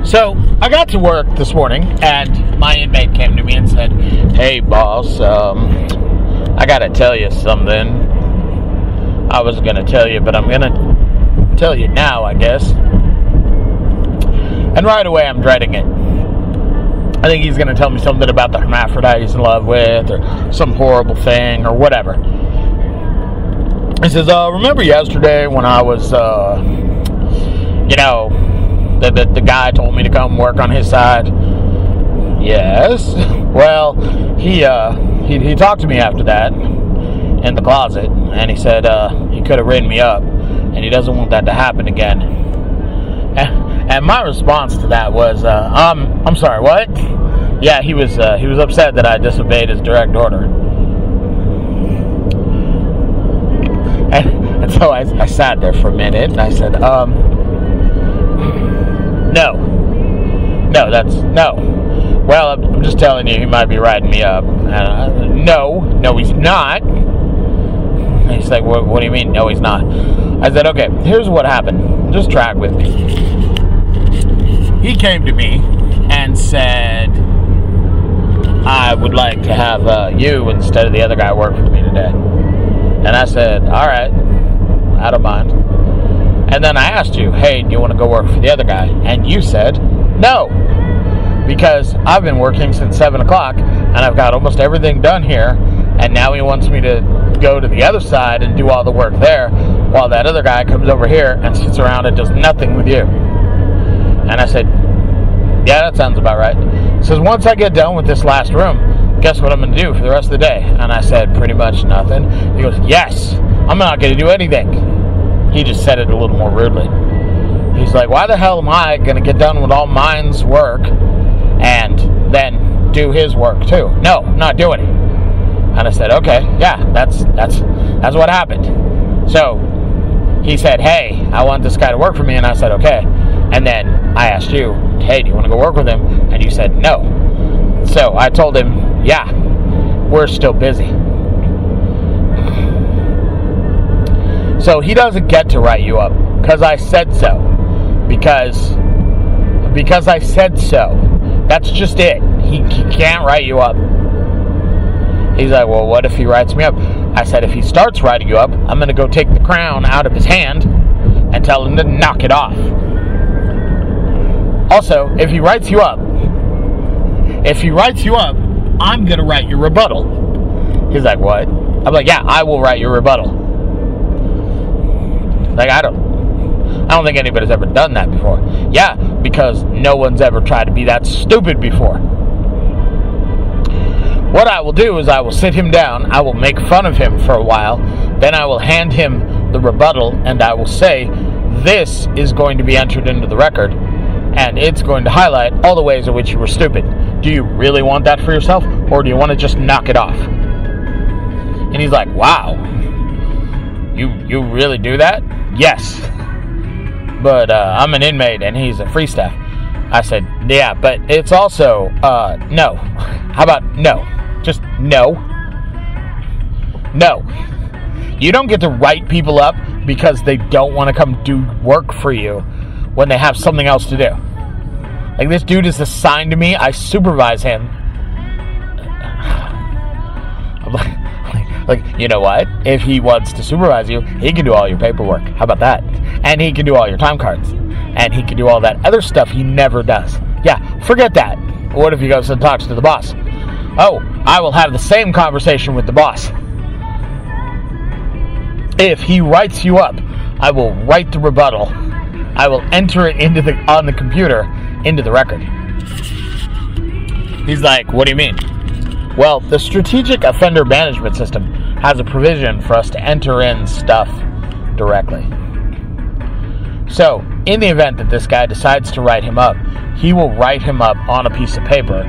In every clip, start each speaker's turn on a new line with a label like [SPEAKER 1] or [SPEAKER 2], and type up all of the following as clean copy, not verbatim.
[SPEAKER 1] So, I got to work this morning, and my inmate came to me and said, "Hey, boss, I gotta tell you something. I was gonna tell you, but I'm gonna tell you now, I guess." And right away, I'm dreading it. I think he's gonna tell me something about the hermaphrodite he's in love with, or some horrible thing, or whatever. He says, "Remember yesterday when I was, the guy told me to come work on his side?" "Yes." "Well, he talked to me after that in the closet, and he said he could have written me up, and he doesn't want that to happen again." And my response to that was, "I'm sorry, what?" Yeah, he was upset that I disobeyed his direct order. And so I sat there for a minute, and I said, No, no. Well, I'm just telling you, he might be writing me up." No, he's not. And he's like, what do you mean, no, he's not? I said, okay, here's what happened. Just track with me. He came to me and said, "I would like to have you instead of the other guy work with me today." And I said, "All right, I don't mind." And then I asked you, "Hey, do you want to go work for the other guy?" And you said, "No, because I've been working since 7 o'clock, and I've got almost everything done here, and now he wants me to go to the other side and do all the work there, while that other guy comes over here and sits around and does nothing with you." And I said, "Yeah, that sounds about right." He says, "Once I get done with this last room, guess what I'm going to do for the rest of the day?" And I said, "Pretty much nothing." He goes, "Yes, I'm not going to do anything." He just said it a little more rudely. He's like, "Why the hell am I going to get done with all mine's work and then do his work too? No, I'm not doing it." And I said, "Okay, yeah, that's what happened." So he said, "Hey, I want this guy to work for me." And I said, "Okay." And then I asked you, "Hey, do you want to go work with him?" And you said, "No." So I told him, "Yeah, we're still busy." So he doesn't get to write you up because I said so. Because I said so. That's just it. He can't write you up. He's like, "Well, what if he writes me up?" I said, "If he starts writing you up, I'm going to go take the crown out of his hand and tell him to knock it off." Also, if he writes you up, I'm going to write your rebuttal. He's like, "What?" I'm like, "Yeah, I will write your rebuttal." Like, I don't think anybody's ever done that before. Yeah, because no one's ever tried to be that stupid before. What I will do is I will sit him down, I will make fun of him for a while, then I will hand him the rebuttal, and I will say, "This is going to be entered into the record, and it's going to highlight all the ways in which you were stupid. Do you really want that for yourself, or do you want to just knock it off?" And he's like, "Wow, you really do that?" "Yes, but I'm an inmate and he's a free staff." I said, "Yeah, but it's also, no. How about no? Just no. No. You don't get to write people up because they don't want to come do work for you when they have something else to do. Like, this dude is assigned to me. I supervise him. I'm like, you know what? If he wants to supervise you, he can do all your paperwork. How about that? And he can do all your time cards. And he can do all that other stuff he never does. Yeah, forget that. What if he goes and talks to the boss? Oh, I will have the same conversation with the boss. If he writes you up, I will write the rebuttal. I will enter it on the computer into the record." He's like, "What do you mean?" "Well, the Strategic Offender Management System has a provision for us to enter in stuff directly. So, in the event that this guy decides to write him up, he will write him up on a piece of paper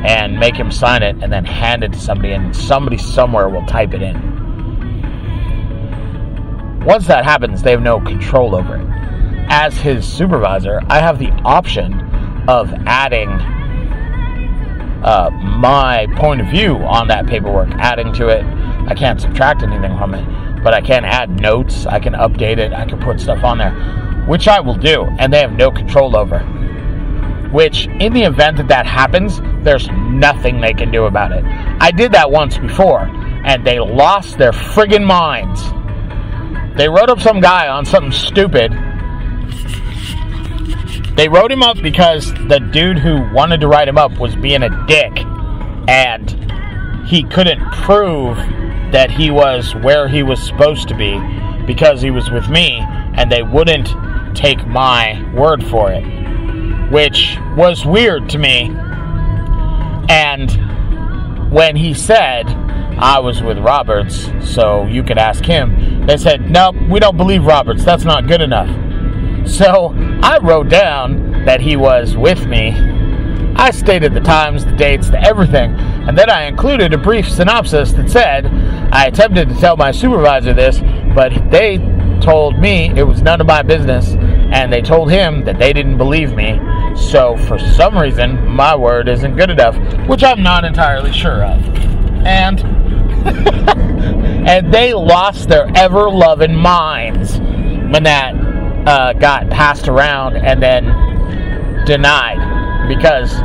[SPEAKER 1] and make him sign it and then hand it to somebody, and somebody somewhere will type it in. Once that happens, they have no control over it. As his supervisor, I have the option of adding my point of view on that paperwork, adding to it. I can't subtract anything from it, but I can add notes, I can update it, I can put stuff on there, which I will do, and they have no control over. which in the event that happens, there's nothing they can do about it. I did that once before, and they lost their friggin' minds. They wrote up some guy on something stupid. They wrote him up because the dude who wanted to write him up was being a dick, and he couldn't prove that he was where he was supposed to be because he was with me, and they wouldn't take my word for it, which was weird to me. And when he said, I was with Roberts, so you could ask him, they said, nope, we don't believe Roberts, that's not good enough. So I wrote down that he was with me. I stated the times, the dates, the everything, and then I included a brief synopsis that said, I attempted to tell my supervisor this, but they told me it was none of my business, and they told him that they didn't believe me, so for some reason, my word isn't good enough, which I'm not entirely sure of. And and they lost their ever-loving minds when that got passed around and then denied, because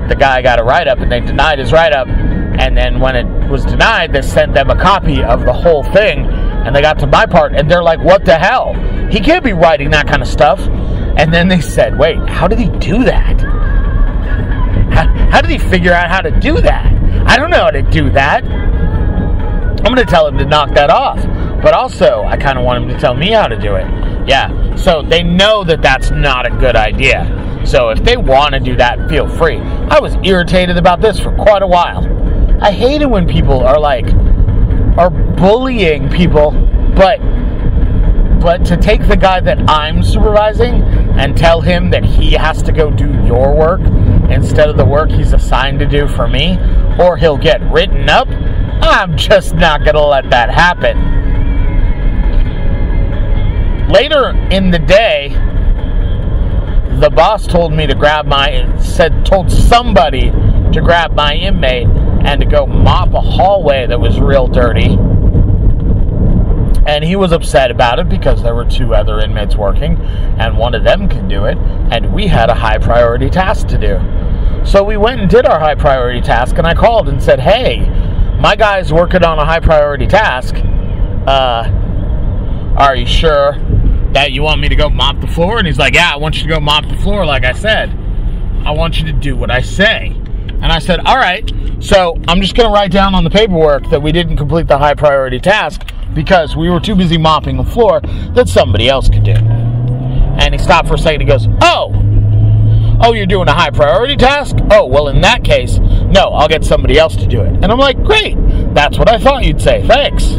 [SPEAKER 1] the guy got a write-up and they denied his write-up, and then when it was denied, they sent them a copy of the whole thing, and they got to my part, and they're like, what the hell? He can't be writing that kind of stuff. And then they said, wait, how did he do that? How did he figure out how to do that? I don't know how to do that. I'm going to tell him to knock that off. But also, I kind of want him to tell me how to do it. Yeah, so they know that that's not a good idea. So if they want to do that, feel free. I was irritated about this for quite a while. I hate it when people are bullying people, but to take the guy that I'm supervising and tell him that he has to go do your work instead of the work he's assigned to do for me, or he'll get written up, I'm just not going to let that happen. Later in the day, the boss told me to told somebody to grab my inmate and to go mop a hallway that was real dirty. And he was upset about it because there were 2 other inmates working, and one of them could do it, and we had a high priority task to do. So we went and did our high priority task, and I called and said, hey, my guy's working on a high priority task. Are you sure that you want me to go mop the floor? And he's like, yeah, I want you to go mop the floor like I said. I want you to do what I say. And I said, all right, so I'm just going to write down on the paperwork that we didn't complete the high priority task because we were too busy mopping the floor that somebody else could do. And he stopped for a second. He goes, oh, you're doing a high priority task? Oh, well, in that case, no, I'll get somebody else to do it. And I'm like, great, that's what I thought you'd say, thanks.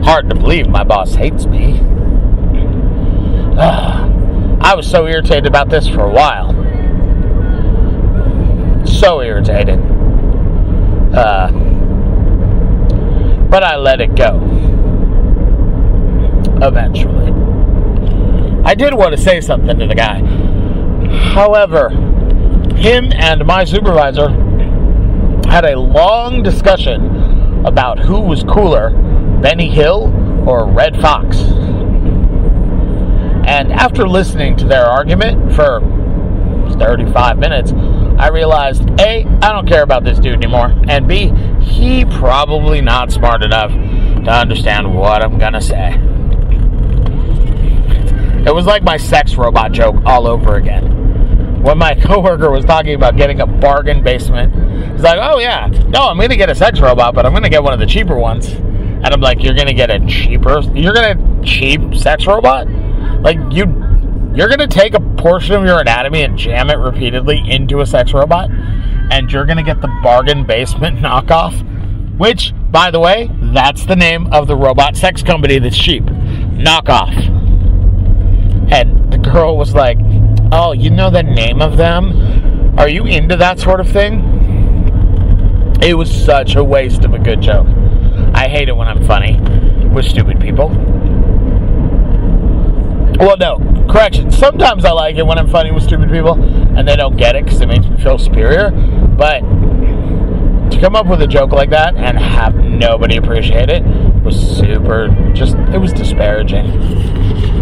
[SPEAKER 1] Hard to believe my boss hates me. I was so irritated about this for a while. So irritated. But I let it go. Eventually. I did want to say something to the guy. However, him and my supervisor had a long discussion about who was cooler, Benny Hill or Red Fox. And after listening to their argument for 35 minutes, I realized, A, I don't care about this dude anymore, and B, he probably not smart enough to understand what I'm gonna say. It was like my sex robot joke all over again. When my coworker was talking about getting a bargain basement, he's like, oh yeah, no, I'm gonna get a sex robot, but I'm gonna get one of the cheaper ones. And I'm like, you're gonna cheap sex robot? Like, you're gonna take a portion of your anatomy and jam it repeatedly into a sex robot, and you're gonna get the bargain basement knockoff, which, by the way, that's the name of the robot sex company that's cheap. Knockoff. And the girl was like, oh, you know the name of them? Are you into that sort of thing? It was such a waste of a good joke. I hate it when I'm funny with stupid people. Well, no, correction. Sometimes I like it when I'm funny with stupid people and they don't get it because it makes me feel superior. But to come up with a joke like that and have nobody appreciate it was it was disparaging.